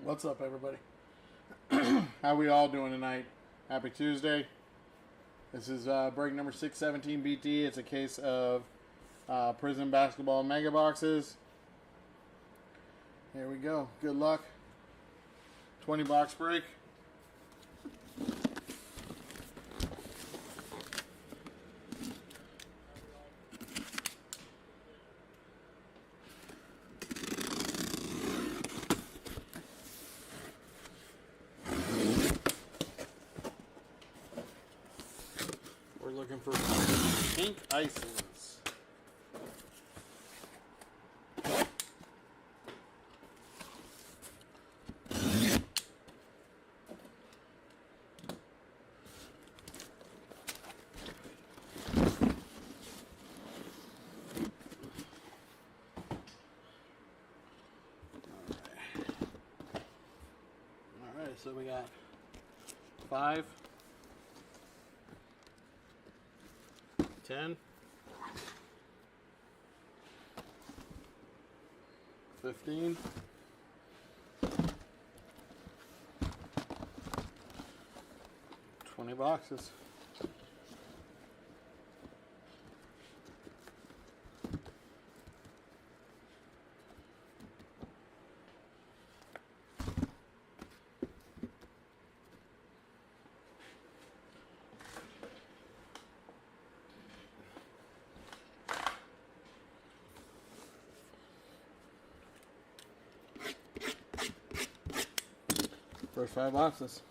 What's up, everybody? How we all doing tonight? Happy Tuesday. This is break number 617 BT. It's a case of Prizm basketball mega boxes. Here we go. Good luck. 20 box break. We're looking for pink ices. All right, so we got 5, 10, 15, 20 boxes. First 5 boxes.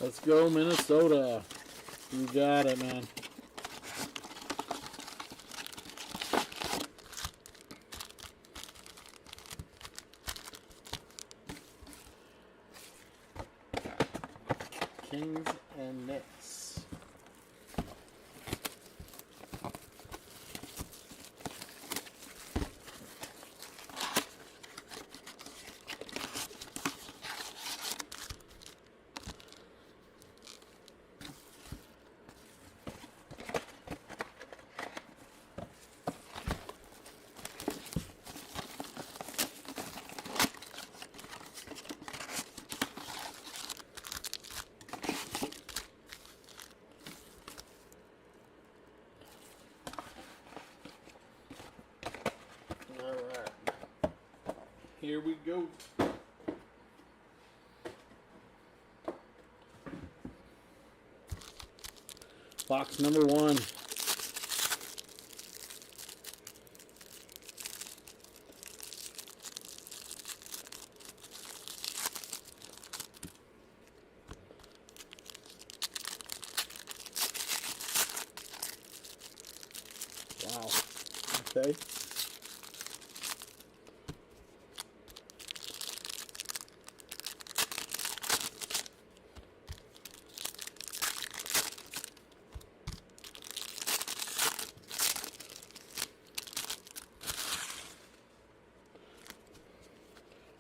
Let's go, Minnesota. You got it, man. Kings and Knicks. Alright, here we go. Box number 1. Wow. Okay.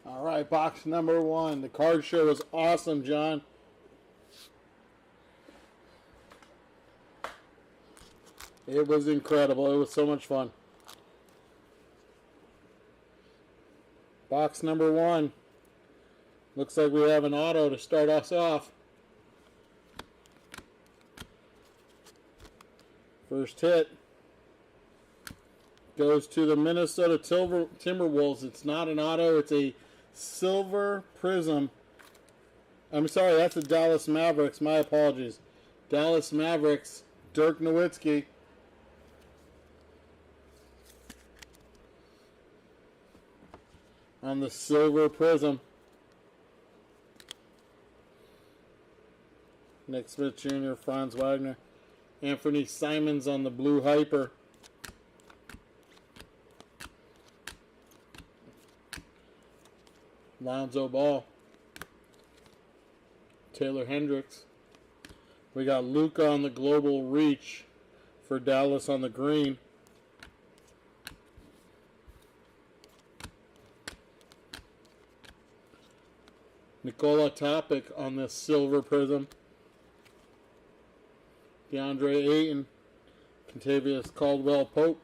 All right, box number 1. The card show was awesome, John. It was incredible. It was so much fun. Box number 1. Looks like we have an auto to start us off. First hit goes to the Minnesota Timberwolves. It's not an auto. It's a silver Prizm. I'm sorry, that's the Dallas Mavericks. My apologies. Dallas Mavericks, Dirk Nowitzki. on the silver Prizm. Nick Smith Jr., Franz Wagner. Anthony Simons on the blue Hyper. Lonzo Ball. Taylor Hendricks. We got Luka on the global reach for Dallas on the green. Nikola Topic on the silver Prizm. DeAndre Ayton. Contavious Caldwell Pope.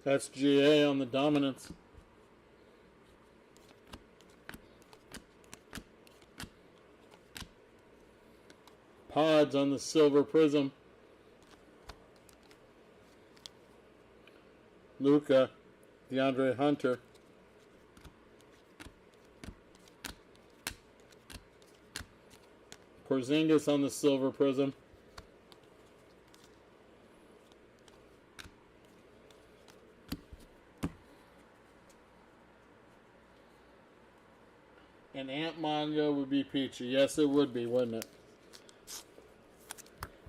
That's GA on the dominance. Pods on the silver Prizm. Luka, DeAndre Hunter. Porzingis on the silver Prizm. And Ant Manga would be peachy. Yes, it would be, wouldn't it?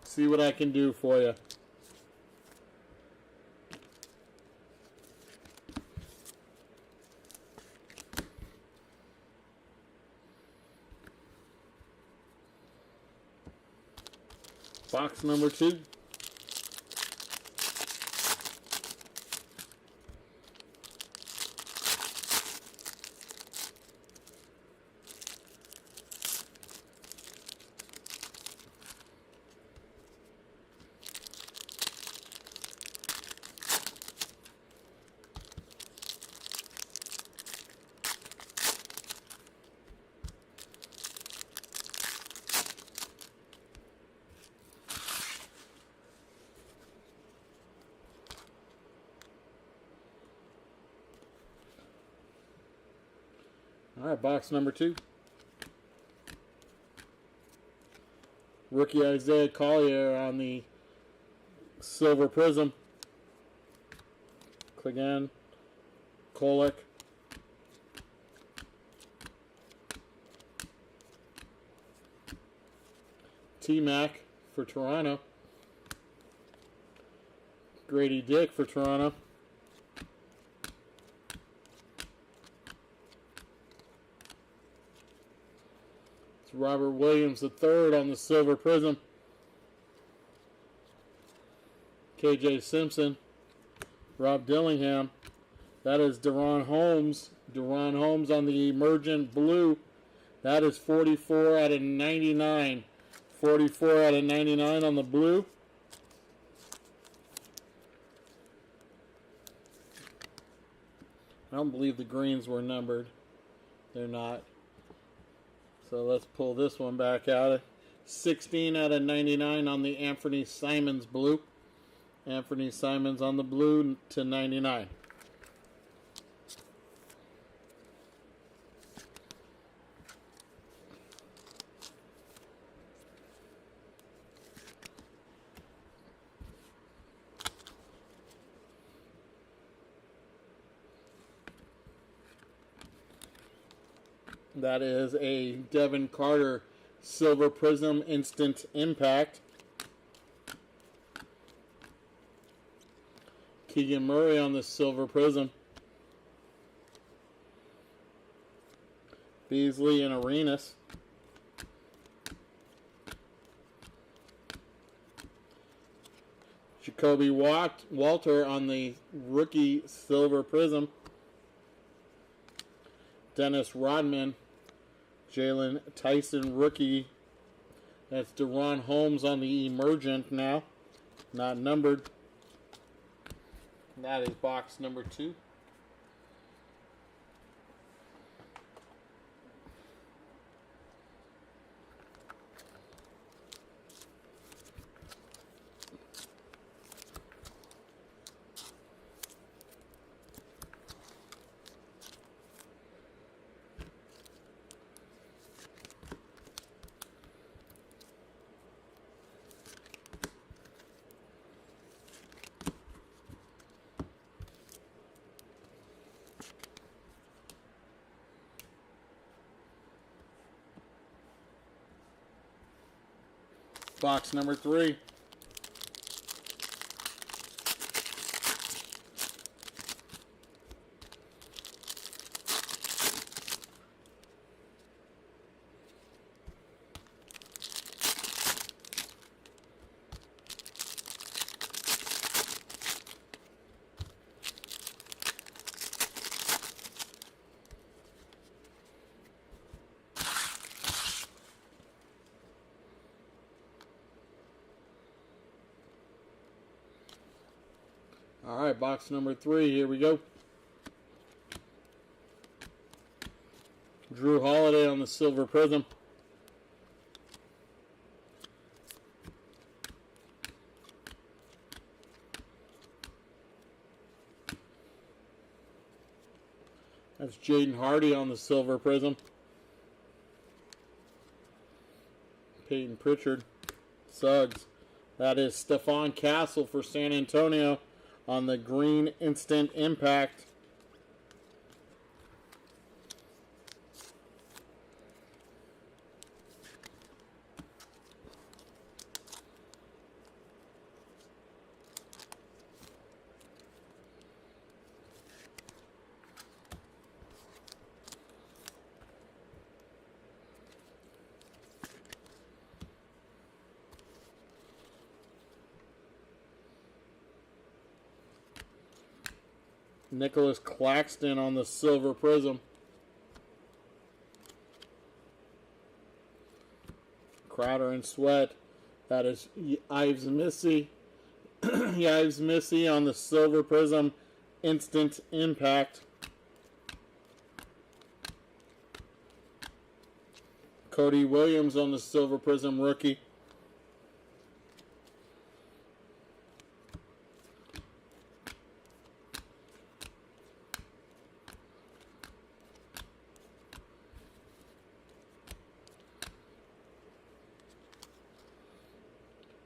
See what I can do for you. Box number 2. All right, box number 2. Rookie Isaiah Collier on the silver Prizm. Clegane, Kolek. T-Mac for Toronto. Grady Dick for Toronto. It's Robert Williams III on the silver Prizm. KJ Simpson. Rob Dillingham. That is Deron Holmes. Deron Holmes on the emergent blue. That is 44 out of 99. 44 out of 99 on the blue. I don't believe the greens were numbered. They're not. So let's pull this one back out. 16 out of 99 on the Anthony Simons blue. Anthony Simons on the blue to 99. That is a Devin Carter silver Prizm instant impact. Keegan Murray on the silver Prizm. Beasley and Arenas. Jacoby Walter on the rookie silver Prizm. Dennis Rodman. Jalen Tyson rookie. That's Deron Holmes on the emergent now. Not numbered. That is box number 2. Box number 3. All right, box number 3. Here we go. Drew Holiday on the silver Prizm. That's Jaden Hardy on the silver Prizm. Peyton Pritchard. Suggs. That is Stephon Castle for San Antonio on the green instant impact. Nicholas Claxton on the silver Prizm. Crowder and Sweat. That is Ives Missy. Ives Missy on the silver Prizm instant impact. Cody Williams on the silver Prizm rookie.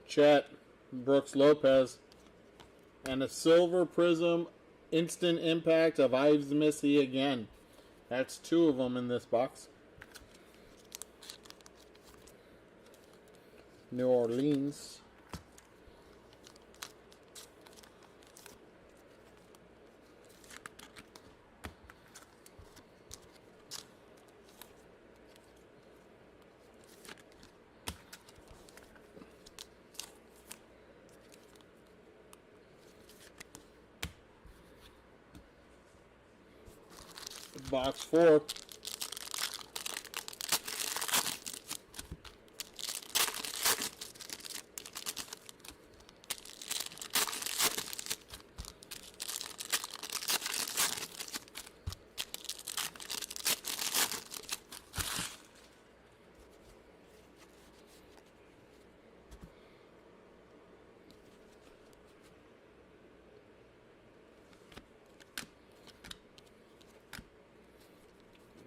Chet Brooks Lopez, and a silver Prizm instant impact of Ives Missy again. That's 2 of them in this box. New Orleans. Box 4.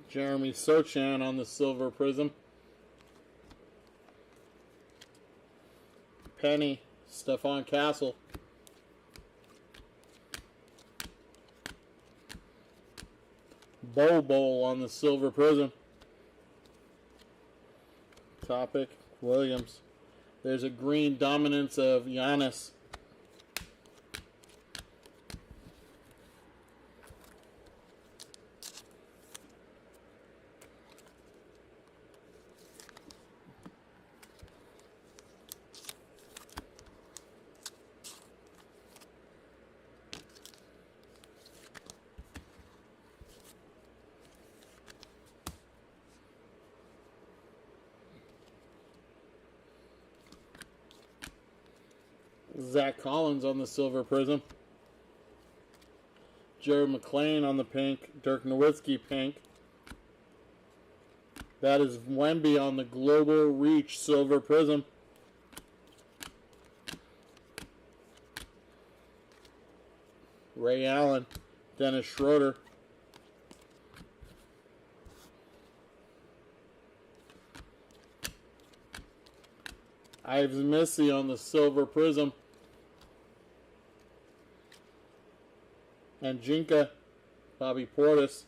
Jeremy Sochan on the silver Prizm. Penny, Stephon Castle. Bowl on the silver Prizm. Topic, Williams. There's a green dominance of Giannis. Zach Collins on the silver Prizm. Jared McClain on the pink. Dirk Nowitzki pink. That is Wemby on the Global Reach silver Prizm. Ray Allen. Dennis Schroeder. Ives Missy on the silver Prizm. And Jinka, Bobby Portis.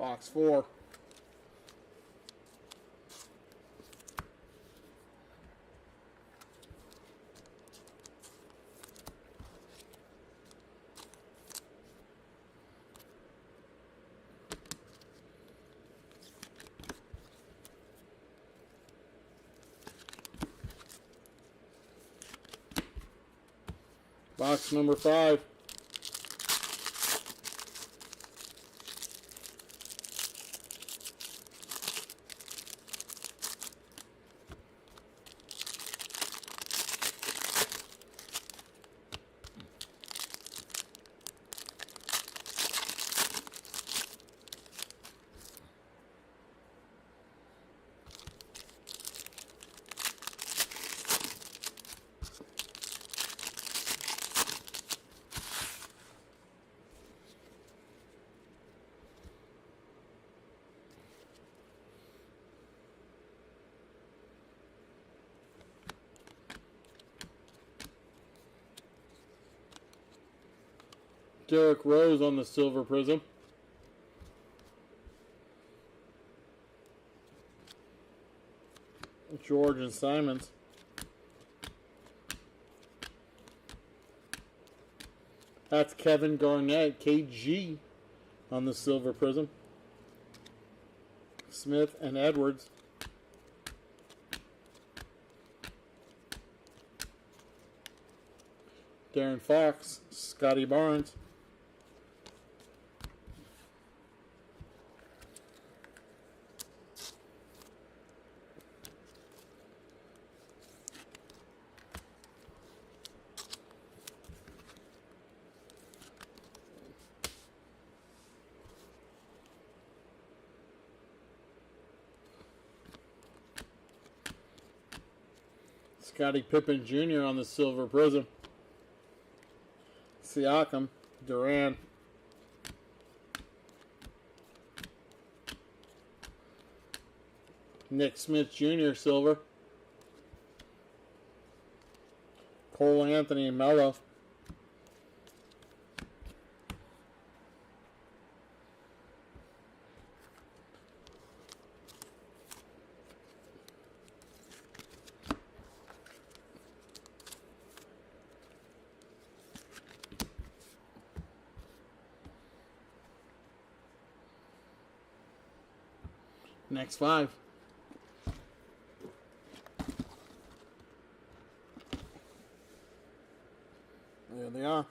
Box 4. Box number 5. Derrick Rose on the silver Prizm. George and Simons. That's Kevin Garnett, KG, on the silver Prizm. Smith and Edwards. Darren Fox, Scotty Barnes. Scottie Pippen Jr. on the silver Prizm. Siakam, Durant. Nick Smith Jr. silver. Cole Anthony Mello. Next 5. There they are.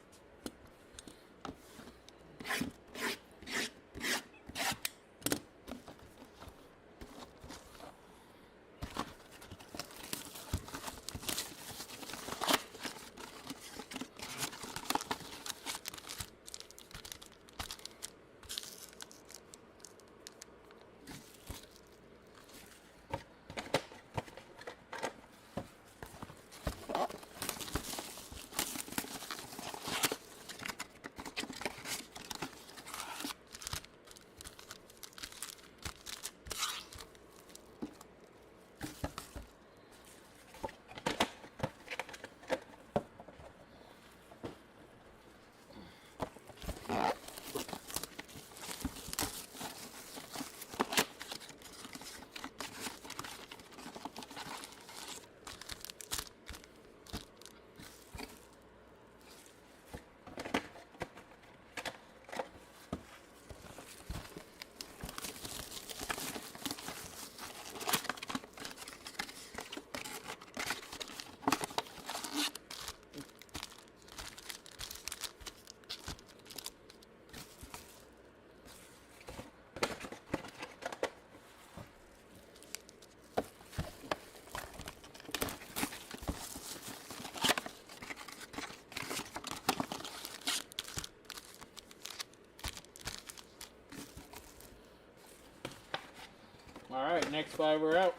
All right, next 5 are out.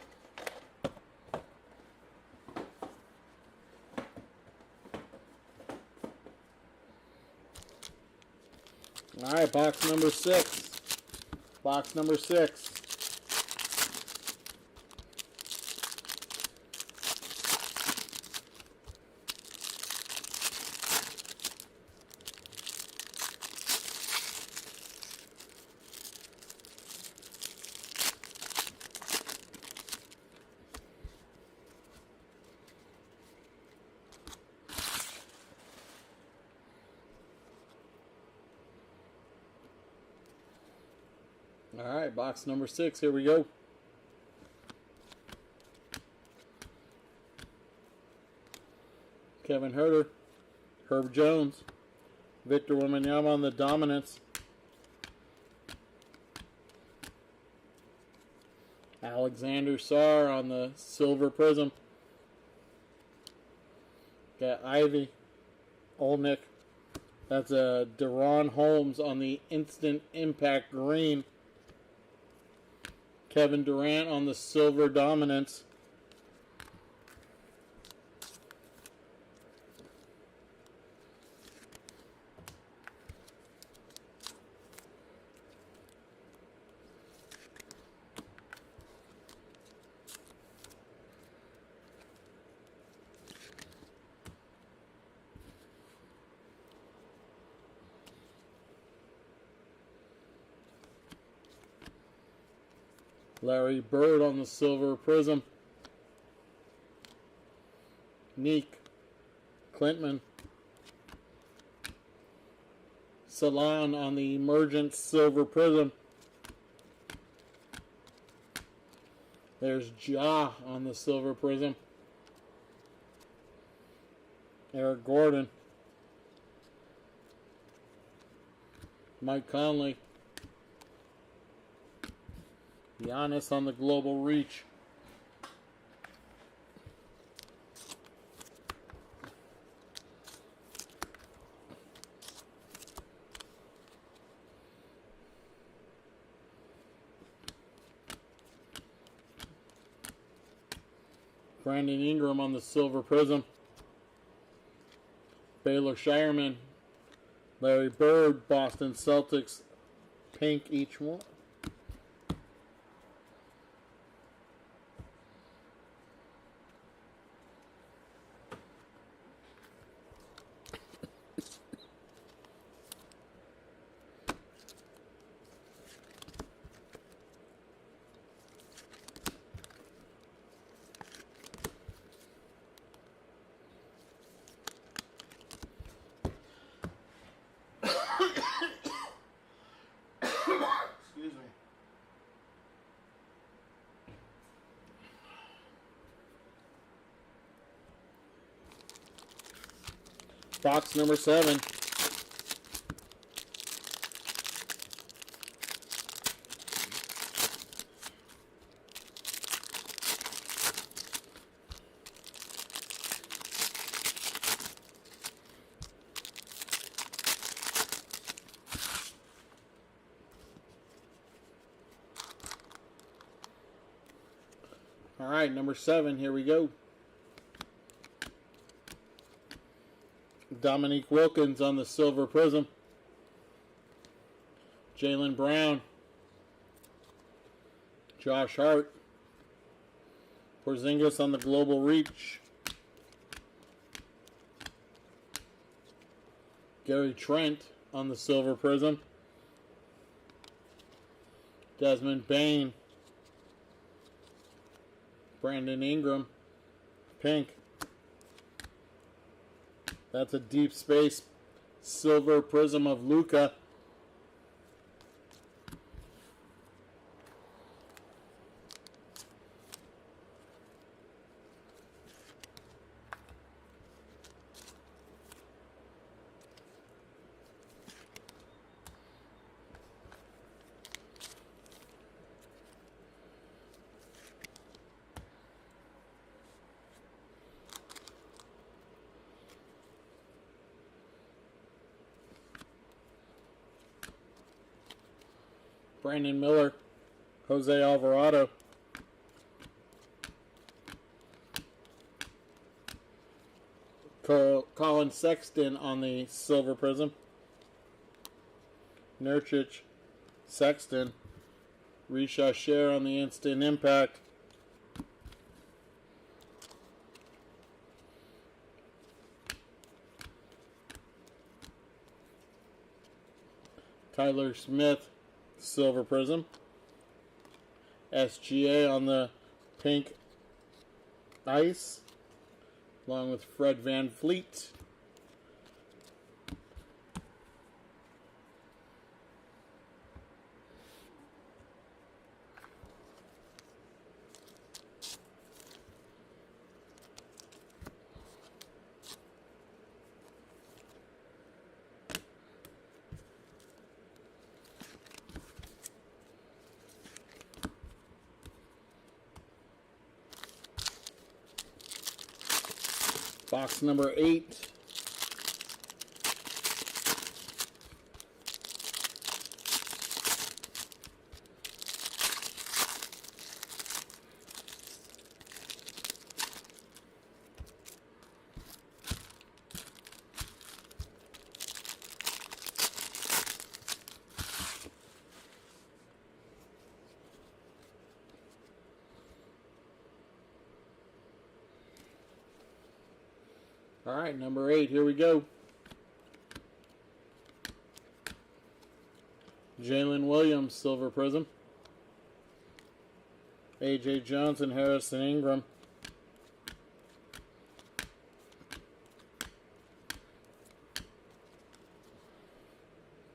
All right, box number 6. Box number 6. All right, box number 6. Here we go. Kevin Herter, Herb Jones, Victor Wembanyama on the dominance, Alexander Sarr on the silver prism. Got Ivy, Olnick. That's a Deron Holmes on the instant impact green. Kevin Durant on the silver dominance. Larry Bird on the silver prism. Neek, Clintman. Salon on the emergent silver prism. There's Ja on the silver prism. Eric Gordon. Mike Conley. Giannis on the global reach. Brandon Ingram on the silver prism. Baylor Shireman. Larry Bird, Boston Celtics, pink each one. Excuse me. Box number 7. All right, number 7, here we go. Dominique Wilkins on the silver prism. Jaylen Brown. Josh Hart. Porzingis on the global reach. Gary Trent on the silver prism. Desmond Bain. Brandon Ingram, pink. That's a deep space silver prism of Luka. Brandon Miller, Jose Alvarado. Colin Sexton on the silver prism. Nurkic, Sexton. Risha Sher on the instant impact. Tyler Smith, silver prism. SGA on the pink ice, along with Fred Van Fleet. Box number 8. All right, number 8, here we go. Jalen Williams, Silver Prizm. A.J. Johnson, Harrison Ingram.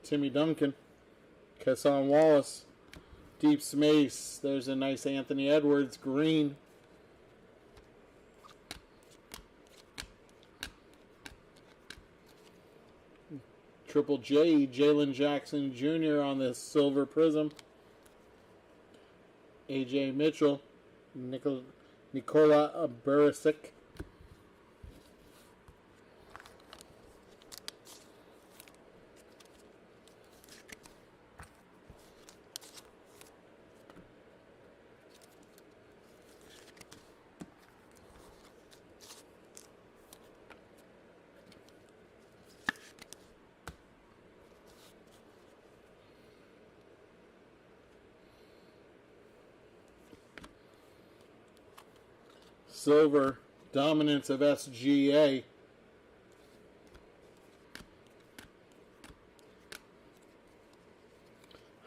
Timmy Duncan. Kesson Wallace. Deep Space. There's a nice Anthony Edwards, green. Triple J, Jalen Jackson Jr. on the Silver Prizm. A.J. Mitchell, Nikola Barisic. Silver, Dominance of SGA.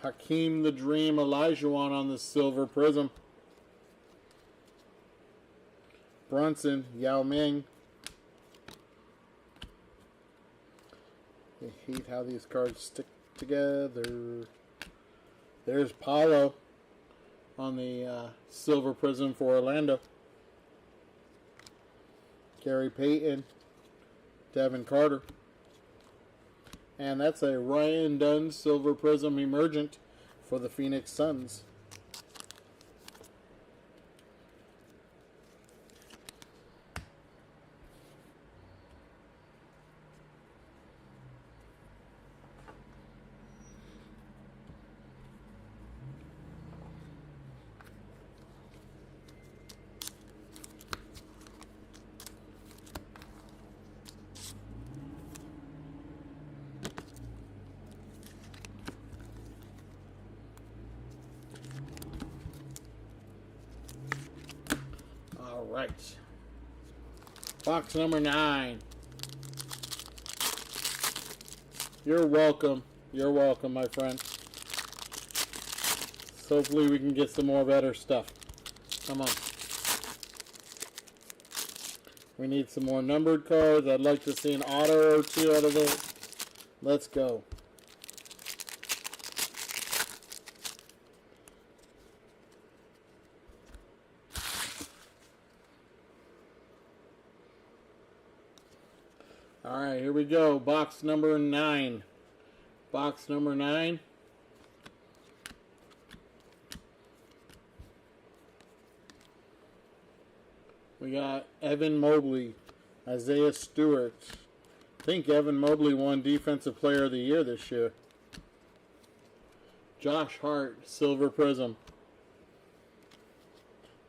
Hakeem the Dream Olajuwon on the Silver Prizm. Brunson, Yao Ming. I hate how these cards stick together. There's Paulo on the Silver Prizm for Orlando. Gary Payton, Devin Carter. And that's a Ryan Dunn Silver Prizm Emergent for the Phoenix Suns. All right. Box number 9. You're welcome. You're welcome, my friend. So hopefully we can get some more better stuff. Come on. We need some more numbered cards. I'd like to see an auto or two out of this. Let's go. All right, here we go. Box number 9. Box number 9. We got Evan Mobley, Isaiah Stewart. I think Evan Mobley won Defensive Player of the Year this year. Josh Hart, Silver Prizm.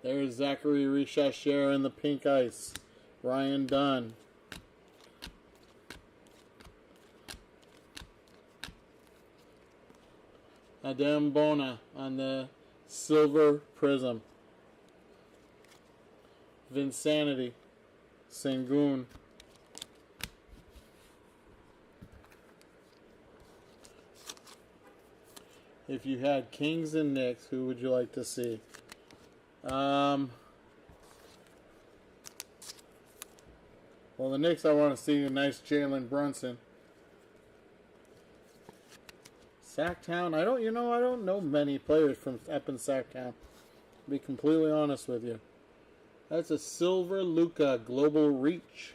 There's Zachary Richasher in the pink ice. Ryan Dunn. Adem Bona on the Silver Prizm. Vinsanity, Sengun. If you had Kings and Knicks, who would you like to see? Well, the Knicks, I want to see a nice Jalen Brunson. Sacktown, I don't know many players from up in Sacktown. To be completely honest with you. That's a Silver Luka Global Reach.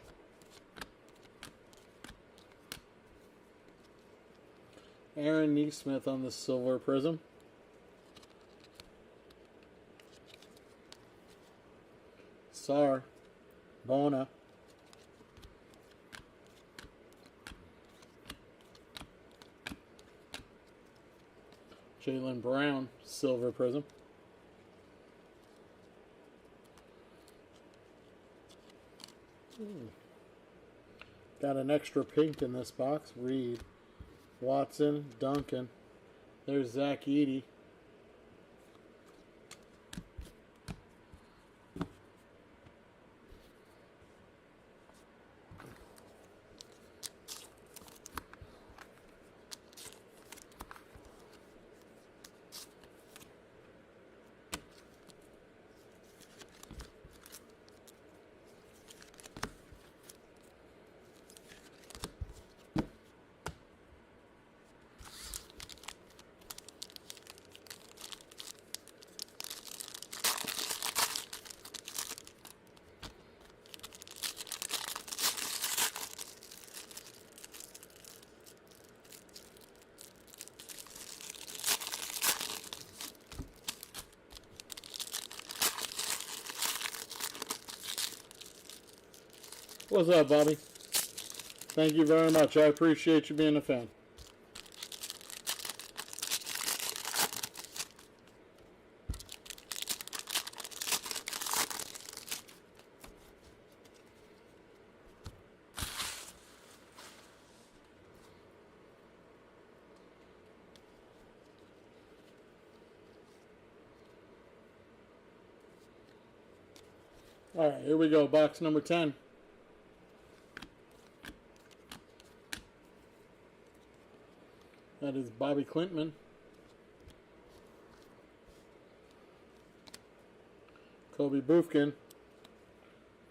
Aaron Neesmith on the Silver Prizm. Sar, Bona. Jaylen Brown, silver prism. Got an extra pink in this box. Reed, Watson, Duncan. There's Zach Edey. What's up, Bobby? Thank you very much. I appreciate you being a fan. All right, here we go. Box number 10. That is Bobby Klintman. Kobe Bufkin.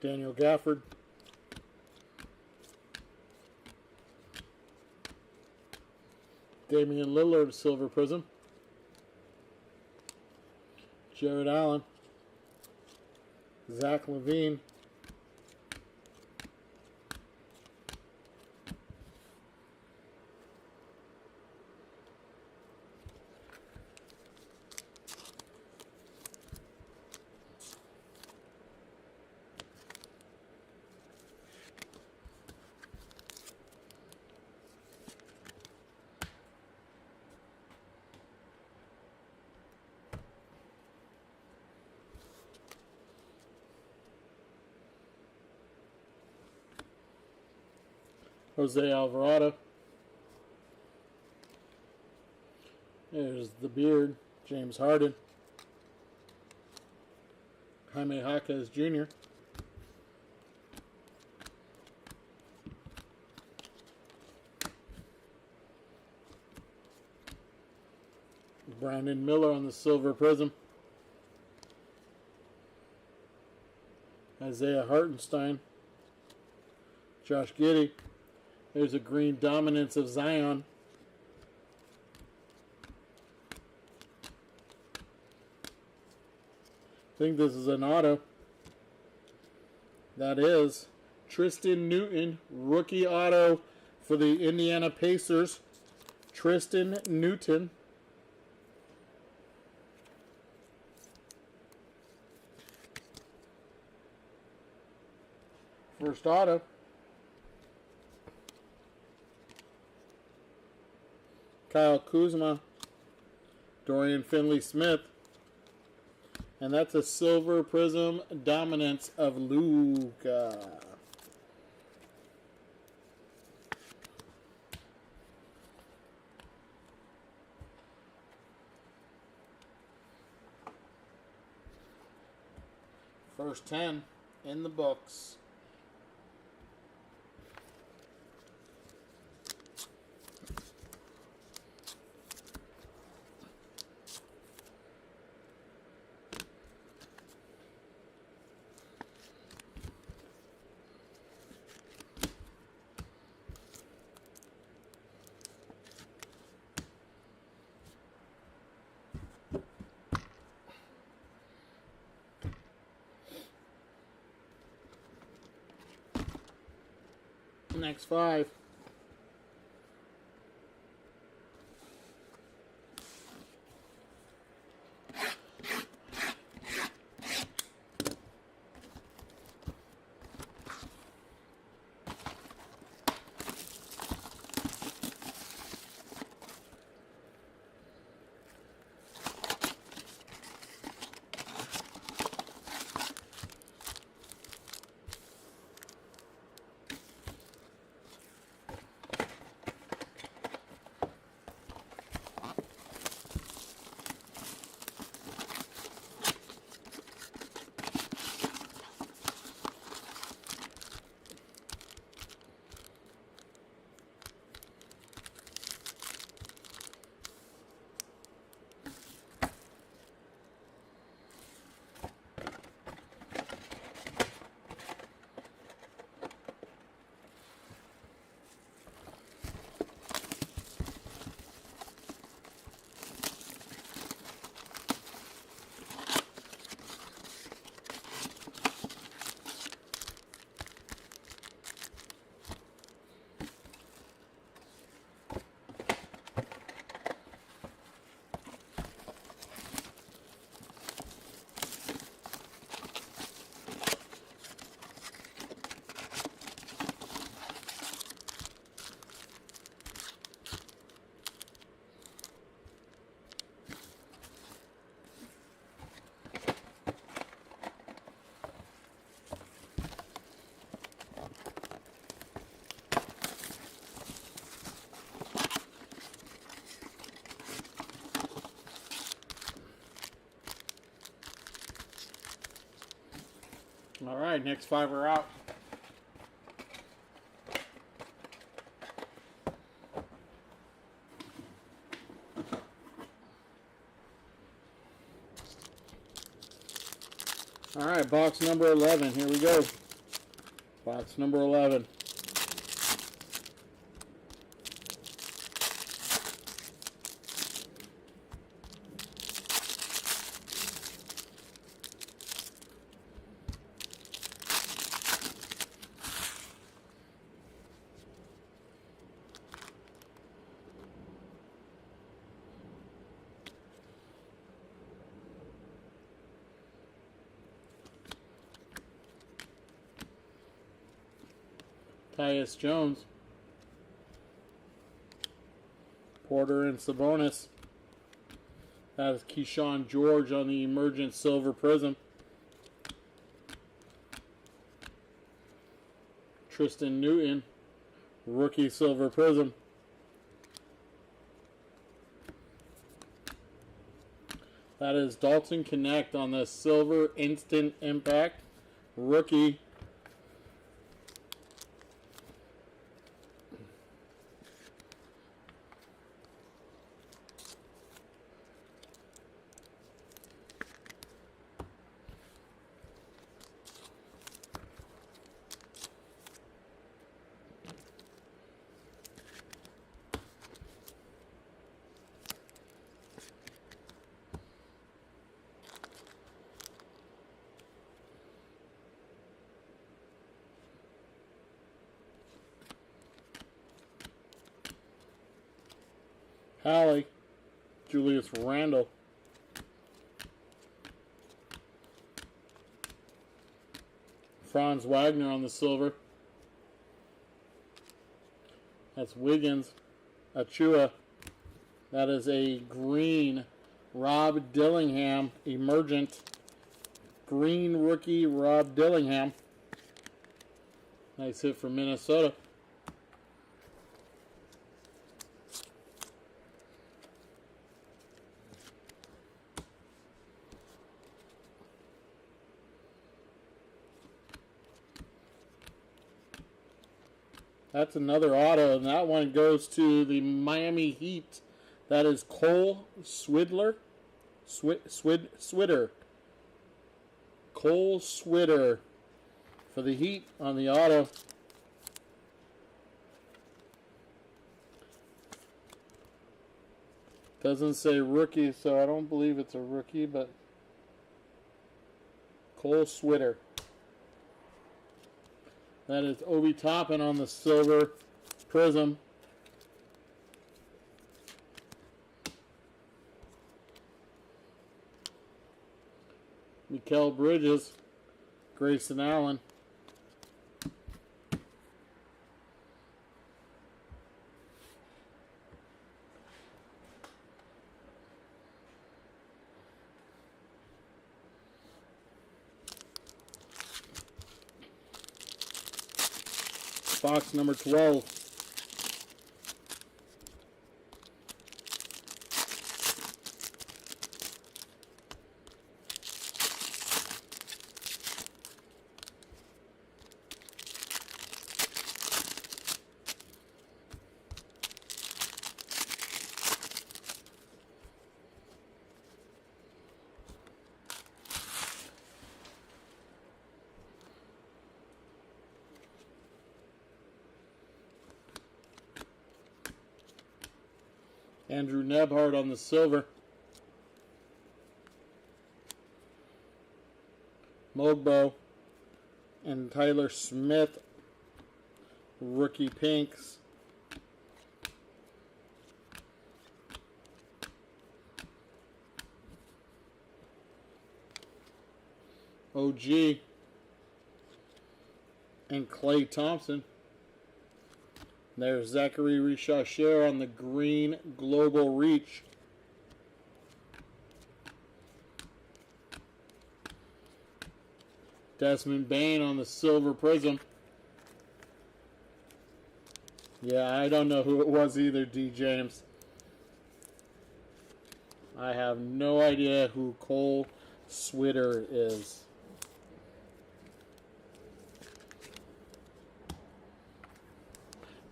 Daniel Gafford. Damian Lillard, silver prism. Jared Allen. Zach LaVine. Jose Alvarado. There's the beard, James Harden. Jaime Jaquez Jr. Brandon Miller on the silver prism. Isaiah Hartenstein. Josh Giddey. There's a green dominance of Zion. I think this is an auto. That is Tristan Newton, rookie auto for the Indiana Pacers. Tristan Newton. First auto. Kyle Kuzma, Dorian Finley-Smith, and that's a silver prism dominance of Luka. First 10 in the books. Next 5. All right, next 5 are out. All right, box number 11. Here we go. Box number 11. Tyus Jones, Porter and Sabonis. That is Keyshawn George on the Emergent Silver Prizm. Tristan Newton, Rookie Silver Prizm. That is Dalton Connect on the Silver Instant Impact Rookie. Hallie, Julius Randle. Franz Wagner on the silver. That's Wiggins. Achua. That is a green Rob Dillingham Emergent. Green rookie Rob Dillingham. Nice hit for Minnesota. That's another auto, and that one goes to the Miami Heat. That is Cole Swider. Swider. Cole Swider for the Heat on the auto. Doesn't say rookie, so I don't believe it's a rookie, but Cole Swider. That is Obi Toppin on the silver Prizm. Mikal Bridges, Grayson Allen. Box number 12. Andrew Nebhart on the silver. Mogbo and Tyler Smith, rookie pinks. OG and Clay Thompson. There's Zachary Richaudière on the green Global Reach. Desmond Bain on the silver Prizm. Yeah, I don't know who it was either, D. James. I have no idea who Cole Swider is.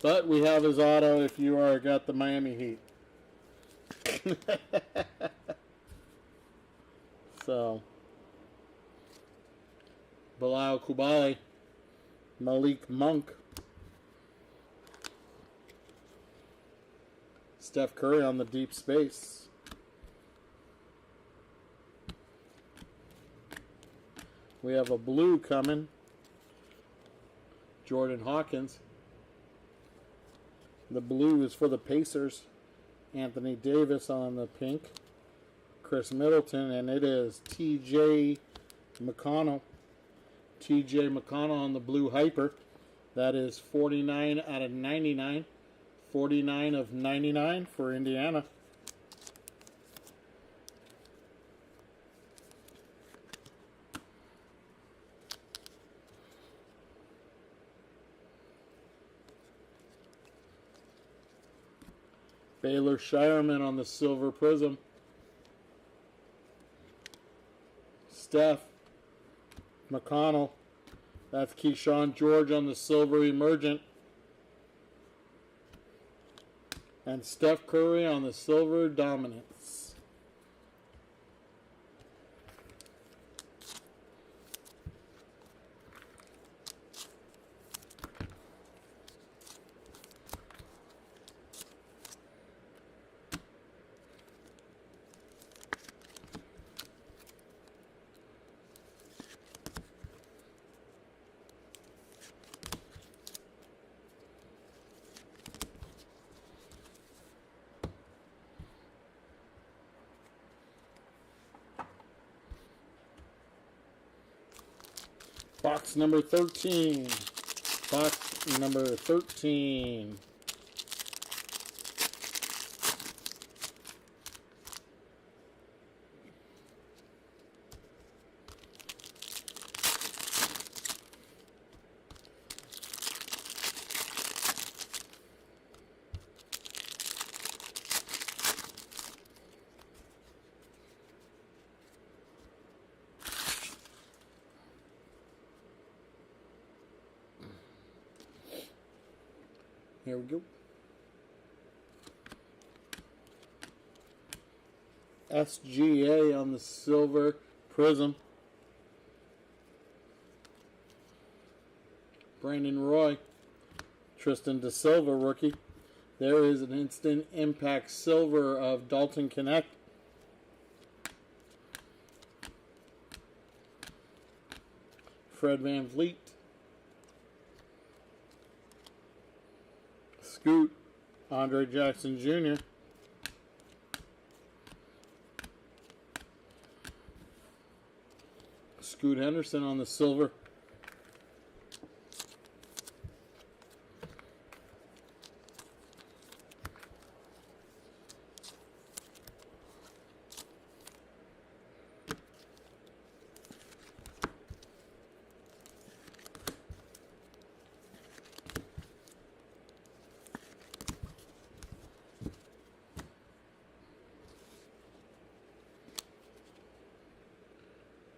But we have his auto if you are got the Miami Heat. So, Bilal Coulibaly, Malik Monk, Steph Curry on the deep space. We have a blue coming, Jordan Hawkins. The blue is for the Pacers, Anthony Davis on the pink, Chris Middleton, and it is T.J. McConnell. T.J. McConnell on the blue hyper. That is 49 out of 99. 49 of 99 for Indiana. Baylor Shireman on the silver Prizm. Steph McConnell. That's Keyshawn George on the silver Emergent. And Steph Curry on the silver Dominance. Box number 13. Box number 13. Here we go. SGA on the silver Prizm. Brandon Roy. Tristan Da Silva rookie. There is an instant impact silver of Dalton Connect. Fred VanVleet. Scoot, Andre Jackson Jr. Scoot Henderson on the silver.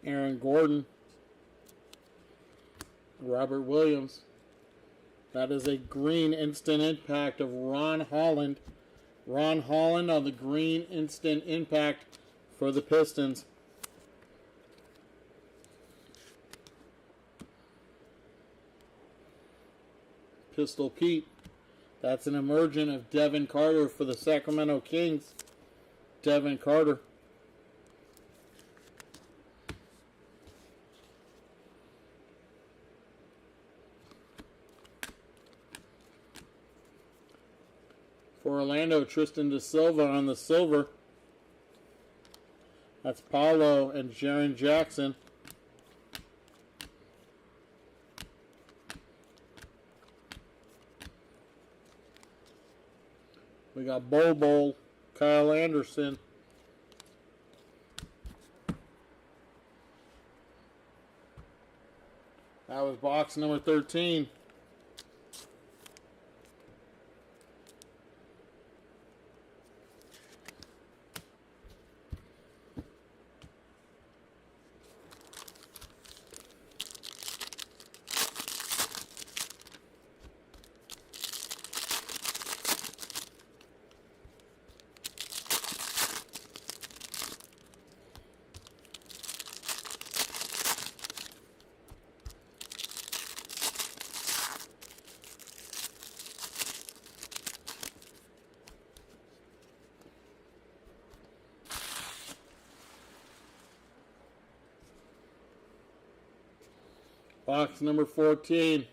Aaron Gordon, Robert Williams. That is a green instant impact of Ron Holland. Ron Holland on the green instant impact for the Pistons. Pistol Pete. That's an emergent of Devin Carter for the Sacramento Kings. Devin Carter. For Orlando, Tristan Da Silva on the silver. That's Paolo and Jaren Jackson. We got Bobo, Kyle Anderson. That was box number 13. Box number 14.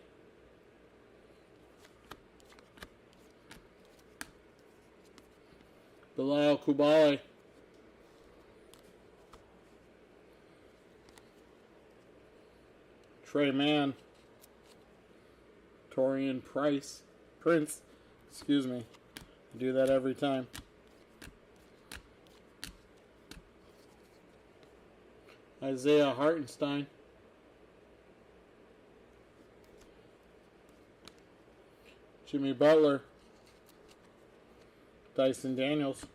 Bilal Kubale. Trey Mann. Torian Prince. Excuse me. I do that every time. Isaiah Hartenstein. Jimmy Butler. Dyson Daniels.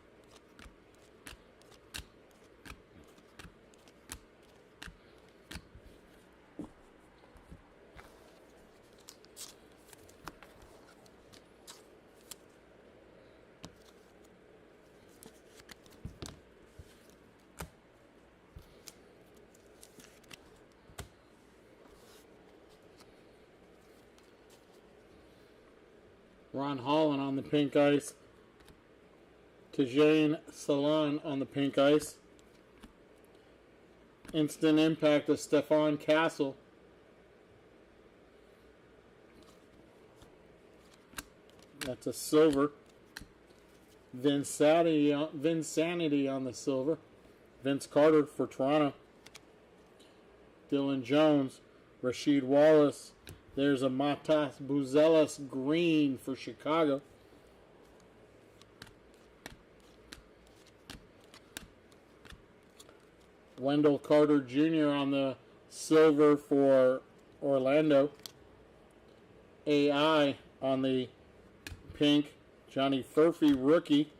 Ron Holland on the pink ice. Tajane Salon on the pink ice. Instant impact of Stephon Castle. That's a silver. Vinsanity on the silver. Vince Carter for Toronto. Dylan Jones. Rasheed Wallace. There's a Matas Buzelis green for Chicago. Wendell Carter Jr. on the silver for Orlando. AI on the pink. Johnny Furphy rookie.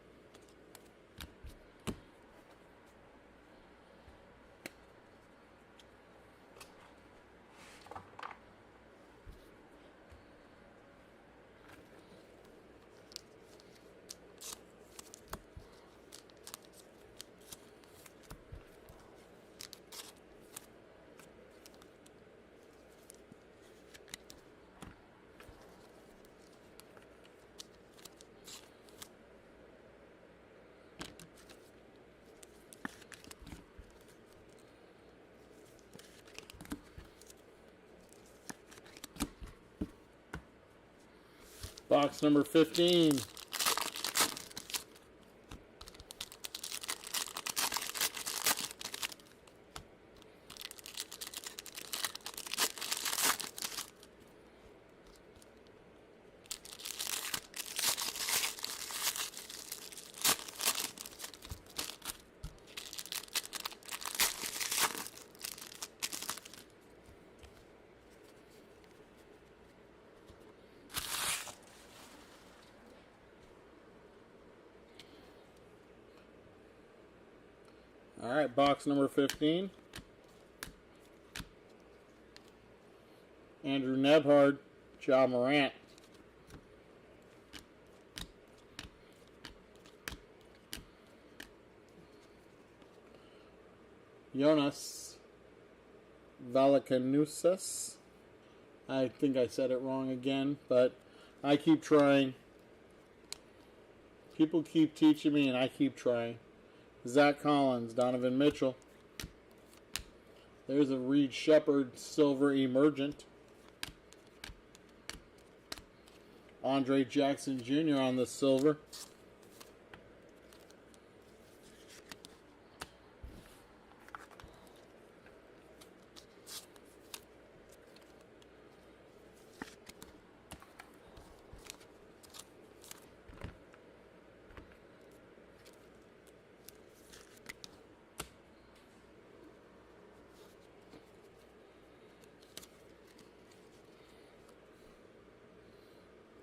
Box number 15. All right, box number 15. Andrew Nebhard, Ja Morant. Jonas Valanciunas. I think I said it wrong again, but I keep trying. People keep teaching me, and I keep trying. Zach Collins, Donovan Mitchell. There's a Reed Shepherd silver emergent. Andre Jackson Jr. on the silver.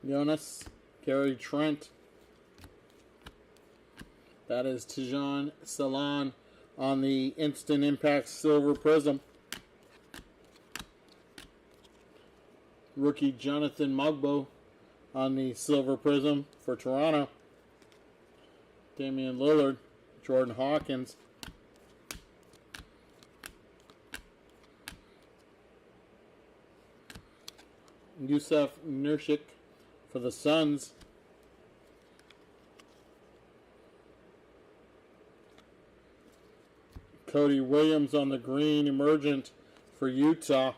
Jonas, Gary Trent. That is Tijan Salon on the Instant Impact Silver Prizm. Rookie Jonathan Mugbo on the Silver Prizm for Toronto. Damian Lillard, Jordan Hawkins. Yusuf Nurkic for the Suns. Cody Williams on the green emergent for Utah.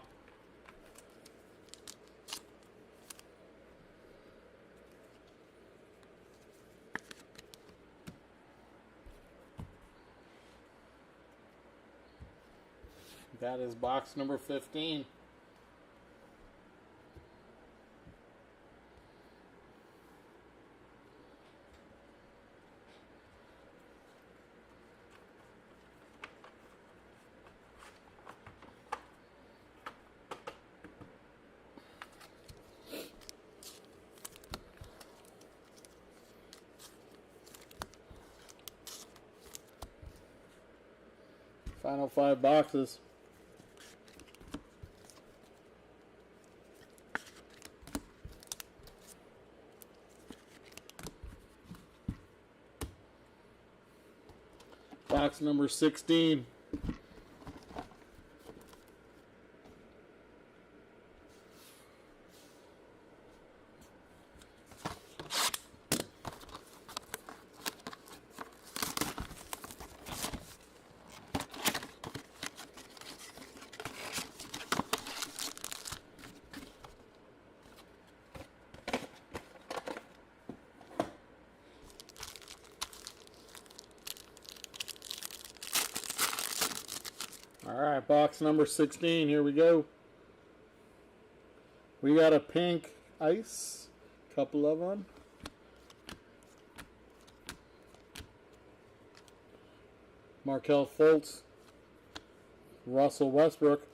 That is box number 15. Final 5 boxes. Box number 16. Alright, box number 16. Here we go. We got a pink ice. Couple of them. Markelle Fultz. Russell Westbrook.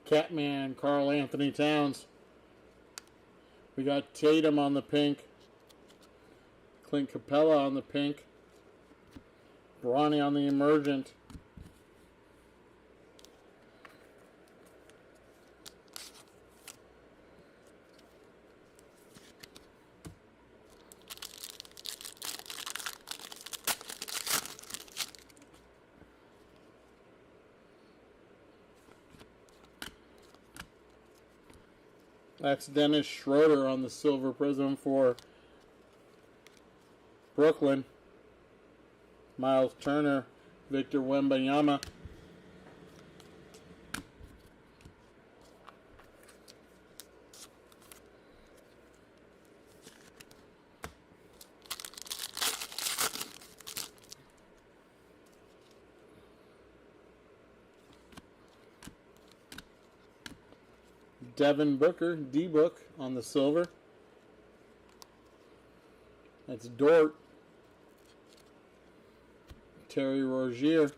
Catman, Karl Anthony Towns. We got Tatum on the pink. Clint Capella on the pink. Bronny on the emergent. That's Dennis Schroeder on the silver Prizm for Brooklyn. Miles Turner, Victor Wembanyama. Devin Booker, D-Book on the silver. That's Dort. Terry Rozier.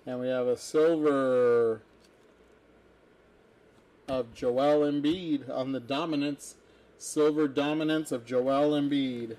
And we have a silver of Joel Embiid on the dominance. Silver dominance of Joel Embiid.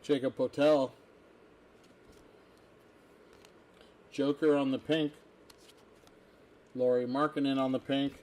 Jacob Potel. Joker on the pink. Lauri Markkanen on the pink.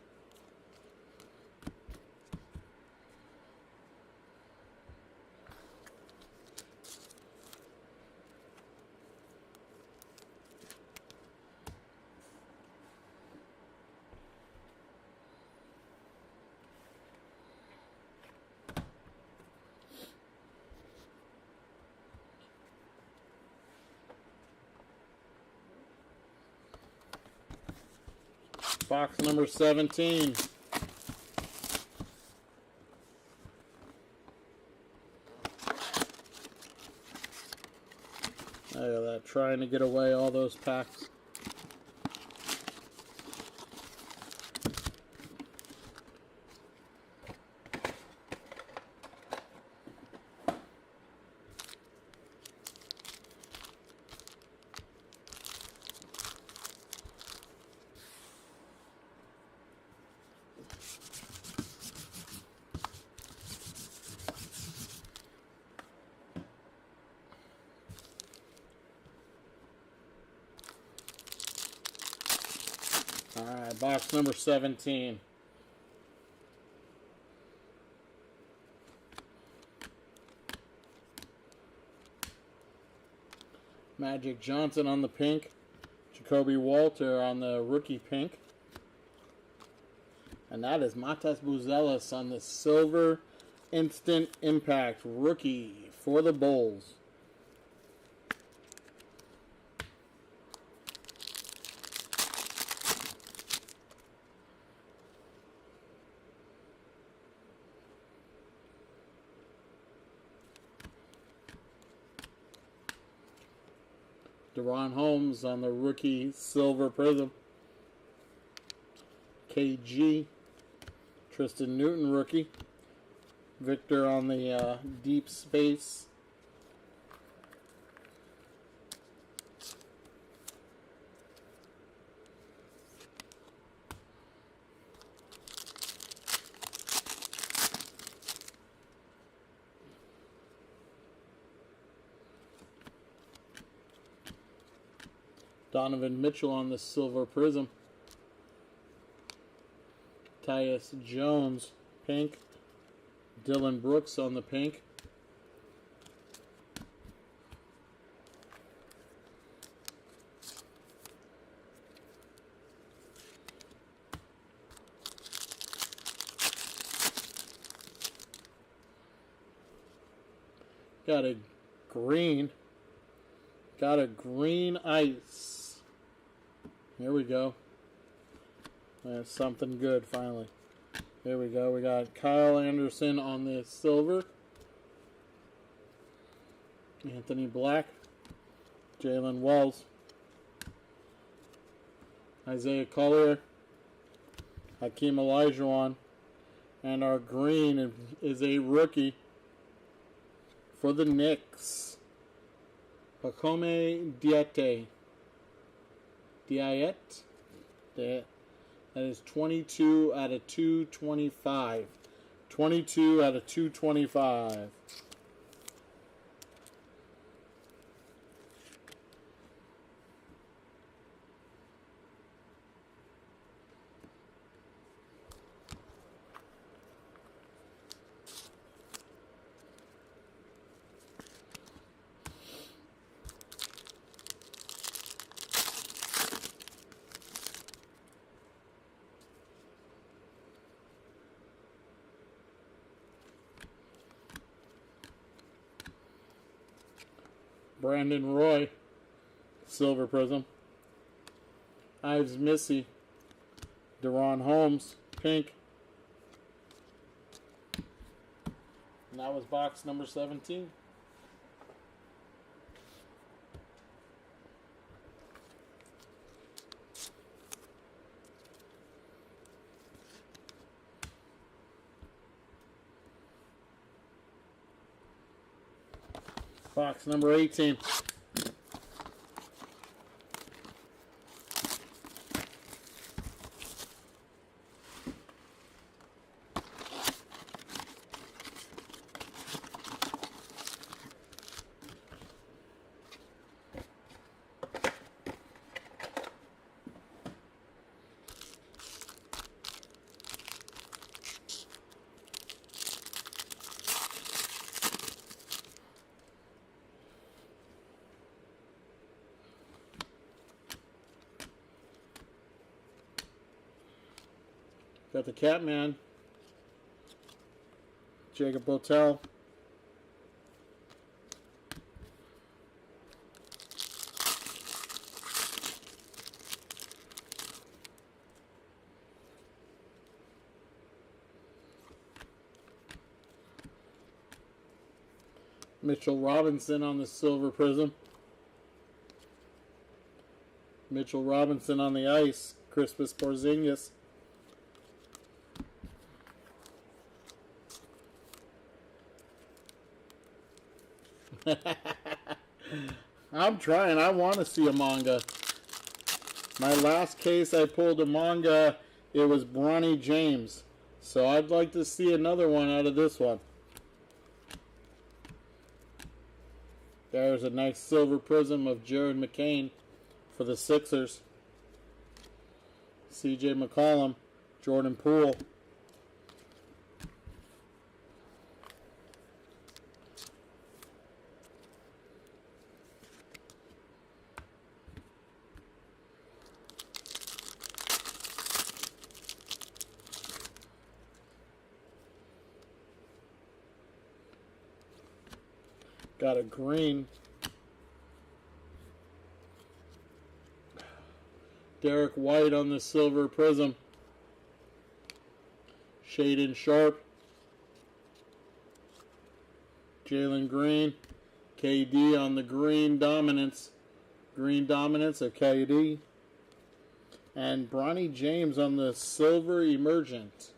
Box number 17. Look at that, trying to get away all those packs. Alright, box number 17. Magic Johnson on the pink. Jacoby Walter on the rookie pink. And that is Matas Buzelis on the silver instant impact rookie for the Bulls. Deron Holmes on the rookie silver prism. KG. Tristan Newton rookie. Victor on the deep space. Donovan Mitchell on the silver prism. Tyus Jones, pink. Dylan Brooks on the pink. Got a green. Got a green ice. Here we go. That's something good finally. Here we go. We got Kyle Anderson on the silver. Anthony Black. Jalen Wells. Isaiah Collier. Hakeem Olajuwon. And our green is a rookie for the Knicks. Pacome Diete. That is 22 out of 225. 22 out of 225. Brandon Roy, silver prism. Ives Missy, Deron Holmes, pink. And that was box number 17. Box number 18. Got the Catman, Jacob Botel, Mitchell Robinson on the silver prism, Mitchell Robinson on the ice, Kristaps Porzingis. I'm trying. I want to see a manga. My last case I pulled a manga, it was Bronny James. So I'd like to see another one out of this one. There's a nice silver prism of Jared McCain for the Sixers. CJ McCollum, Jordan Poole. Got a green. Derek White on the silver prism. Shaden Sharp. Jalen Green. KD on the green dominance. Green dominance of KD. And Bronny James on the silver emergent.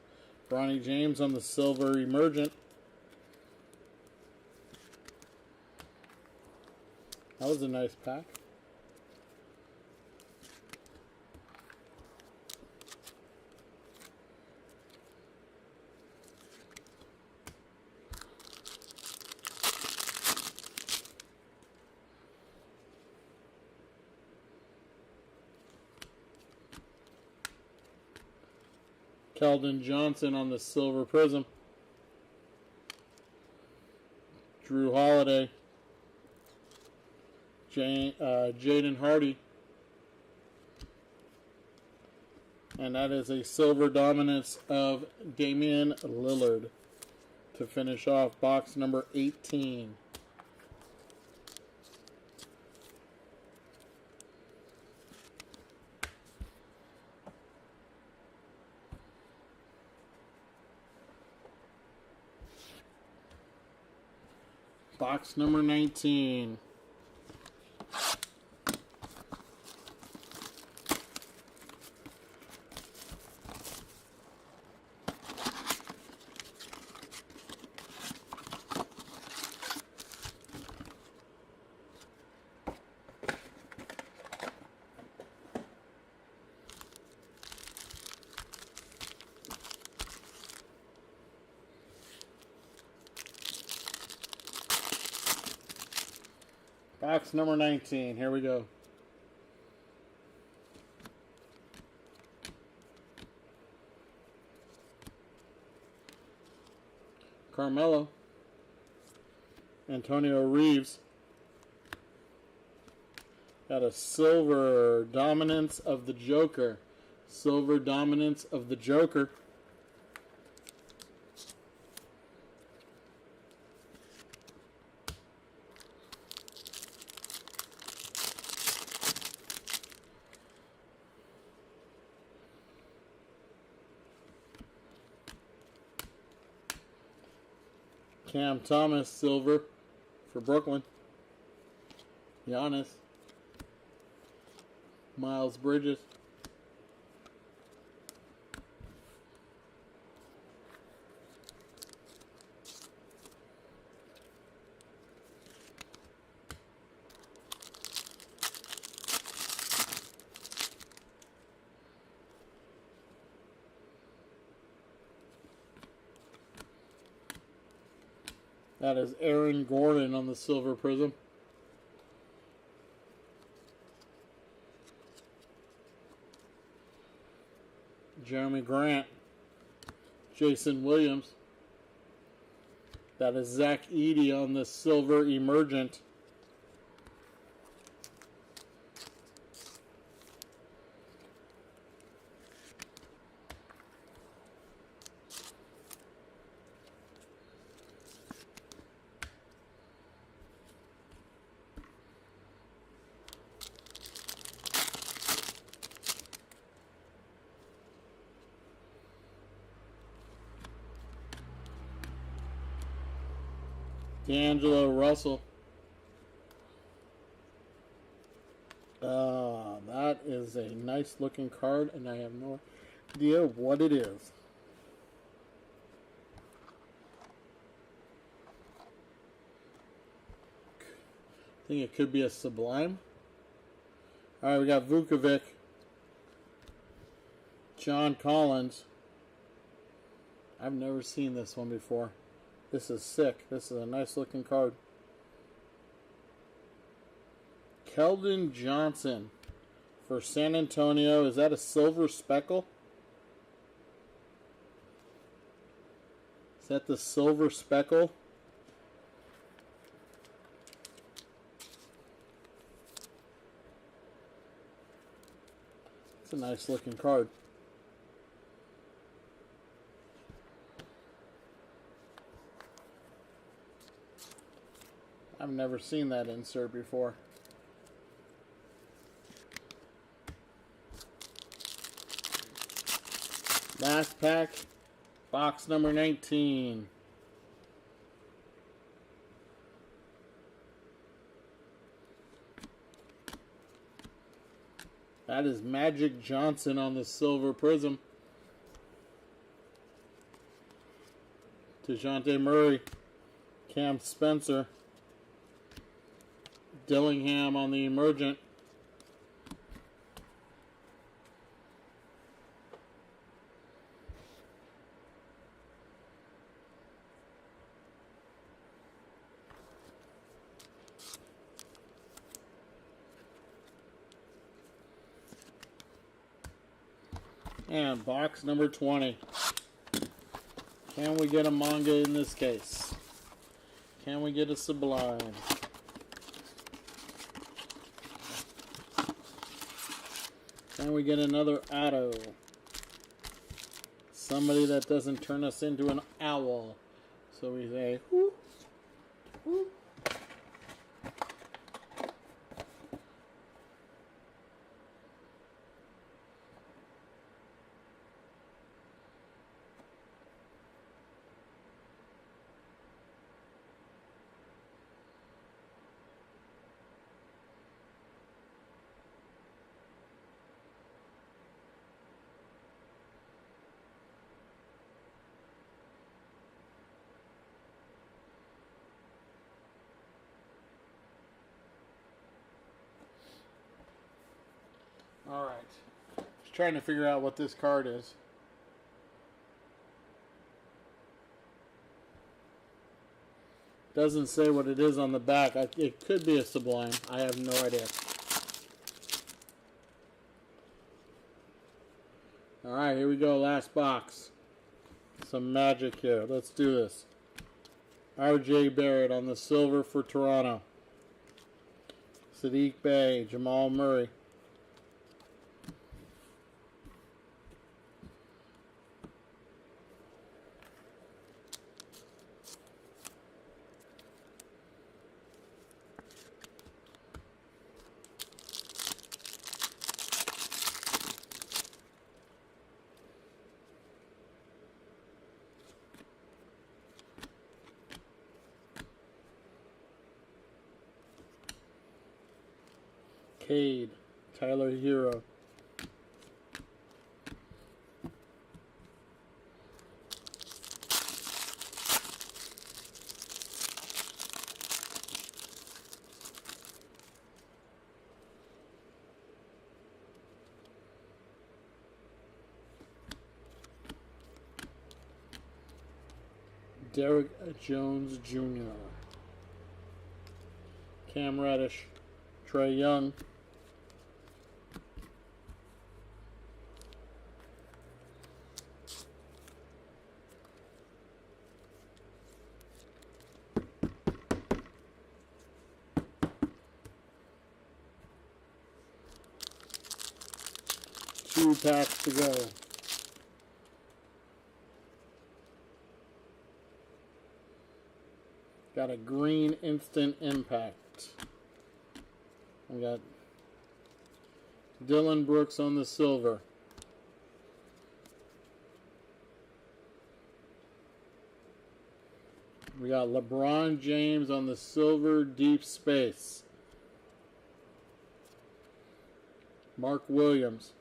Bronny James on the silver emergent. That was a nice pack. Keldon Johnson on the silver prism. Drew Holiday. Jaden Hardy. And that is a silver dominance of Damian Lillard to finish off box number 18. Box number 19. Box number 19. Here we go. Carmelo. Antonio Reeves. Got a silver dominance of the Joker. Silver dominance of the Joker. Cam Thomas, silver for Brooklyn. Giannis. Miles Bridges. That is Aaron Gordon on the silver prism. Jeremy Grant. Jason Williams. That is Zach Edey on the silver emergent. D'Angelo Russell. That is a nice looking card, and I have no idea what it is. I think it could be a Sublime. Alright, we got Vukovic. John Collins. I've never seen this one before. This is sick. This is a nice looking card. Keldon Johnson for San Antonio. Is that a silver speckle? Is that the silver speckle? It's a nice looking card. I've never seen that insert before. Last pack, box number 19. That is Magic Johnson on the silver prism. DeJounte Murray, Cam Spencer, Dillingham on the emergent. And box number 20. Can we get a manga in this case? Can we get a Sublime? Can we get another auto? Somebody that doesn't turn us into an owl. So we say, whoop, whoop. Alright. Just trying to figure out what this card is. Doesn't say what it is on the back. It could be a Sublime. I have no idea. Alright, here we go. Last box. Some magic here. Let's do this. R.J. Barrett on the silver for Toronto. Sadiq Bey, Jamal Murray. Cade, Tyler Hero. Derek Jones Jr. Cam Reddish, Trey Young. Two packs to go. Got a green instant impact. We got Dylan Brooks on the silver. We got LeBron James on the silver deep space. Mark Williams.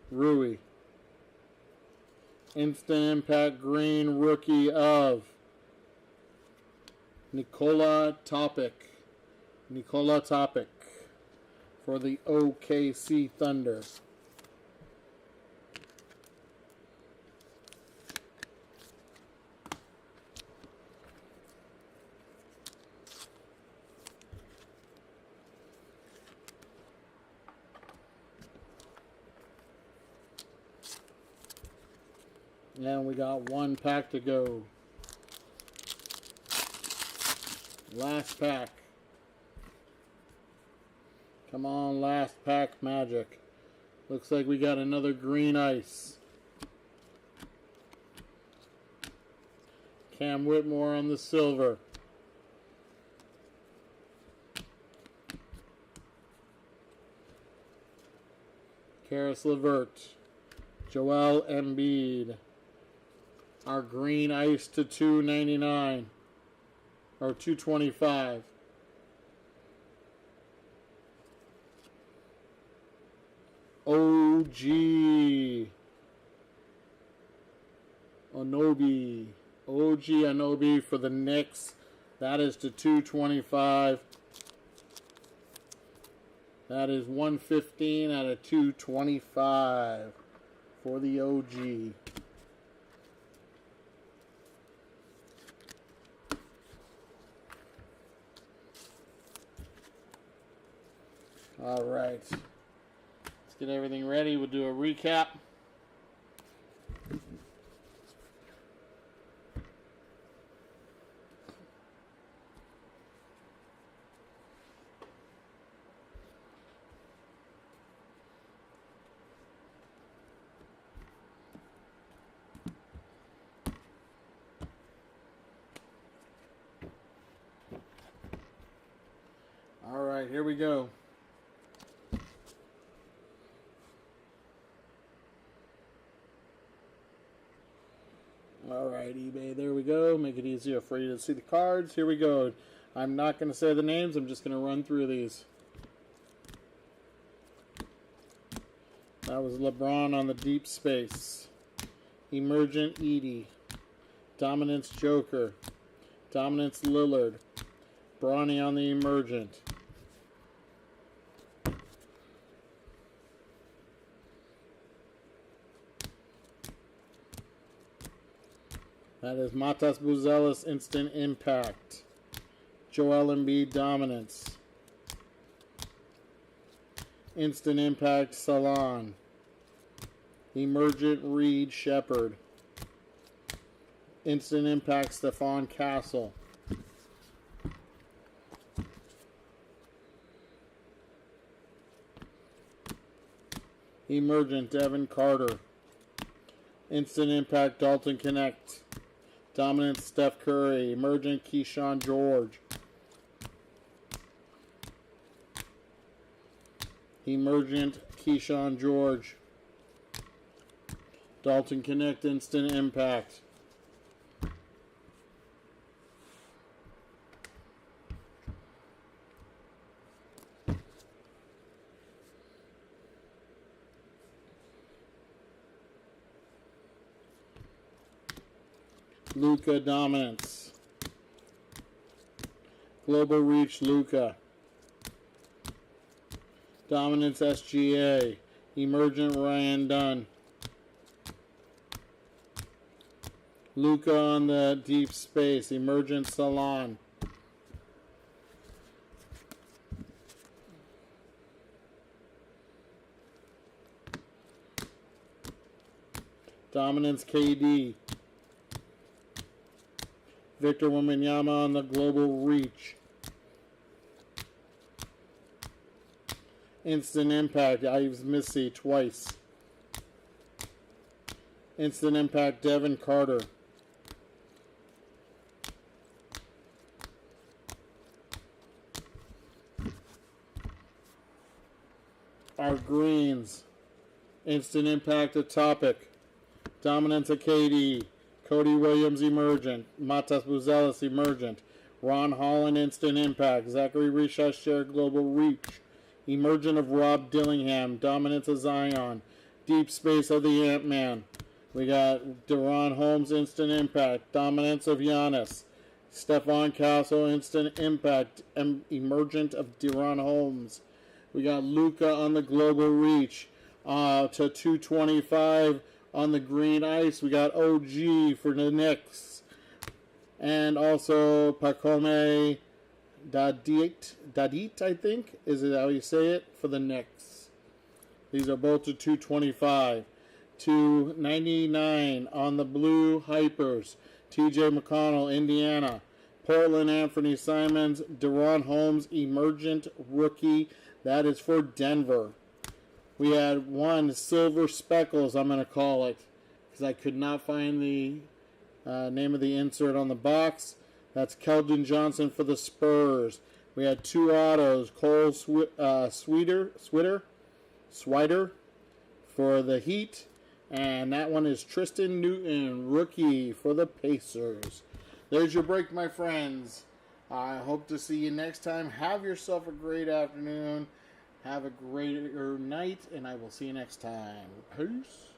Rui. Instant impact green rookie of Nikola Topic for the OKC Thunder. And we got one pack to go. Last pack. Come on, last pack magic. Looks like we got another green ice. Cam Whitmore on the silver. Karis LeVert. Joel Embiid. Our green ice to 299 or 225. OG Anunoby. OG Anunoby for the Knicks. That is to 225. That is 115 out of 225 for the OG. All right. Let's get everything ready. We'll do a recap. All right, here we go. All right, eBay, there we go. Make it easier for you to see the cards. Here we go. I'm not going to say the names. I'm just going to run through these. That was LeBron on the deep space. Emergent Edie. Dominance Joker. Dominance Lillard. Bronny on the Emergent. That is Matas Buzelis Instant Impact. Joel Embiid Dominance. Instant Impact Salon. Emergent Reed Shepard. Instant Impact Stephon Castle. Emergent Devin Carter. Instant Impact Dalton Connect. Dominant Steph Curry. Emergent Keyshawn George. Emergent Keyshawn George. Dalton Connect Instant Impact. Luka Dominance. Global Reach Luka. Dominance SGA. Emergent Ryan Dunn. Luka on the deep space. Emergent Salon. Dominance KD. Victor Wembanyama on the Global Reach. Instant Impact, Ives Missy twice. Instant Impact, Devin Carter. Our greens. Instant Impact, a Topic. Dominance of KD. Cody Williams Emergent. Matas Buzelis Emergent. Ron Holland Instant Impact. Zachary Richard Global Reach. Emergent of Rob Dillingham. Dominance of Zion. Deep Space of the Ant-Man. We got Deron Holmes Instant Impact. Dominance of Giannis. Stephon Castle Instant Impact. Emergent of Deron Holmes. We got Luka on the Global Reach. To 225 on the green ice. We got OG for the Knicks. And also Pacome Dadit, I think. Is it how you say it? For the Knicks. These are both to 225. 299 on the blue Hypers. TJ McConnell, Indiana. Portland Anthony Simons. Deron Holmes, Emergent Rookie. That is for Denver. We had one Silver Speckles, I'm going to call it, because I could not find the name of the insert on the box. That's Keldon Johnson for the Spurs. We had two autos, Cole Swider, for the Heat. And that one is Tristan Newton, rookie for the Pacers. There's your break, my friends. I hope to see you next time. Have yourself a great afternoon. Have a greater night, and I will see you next time. Peace.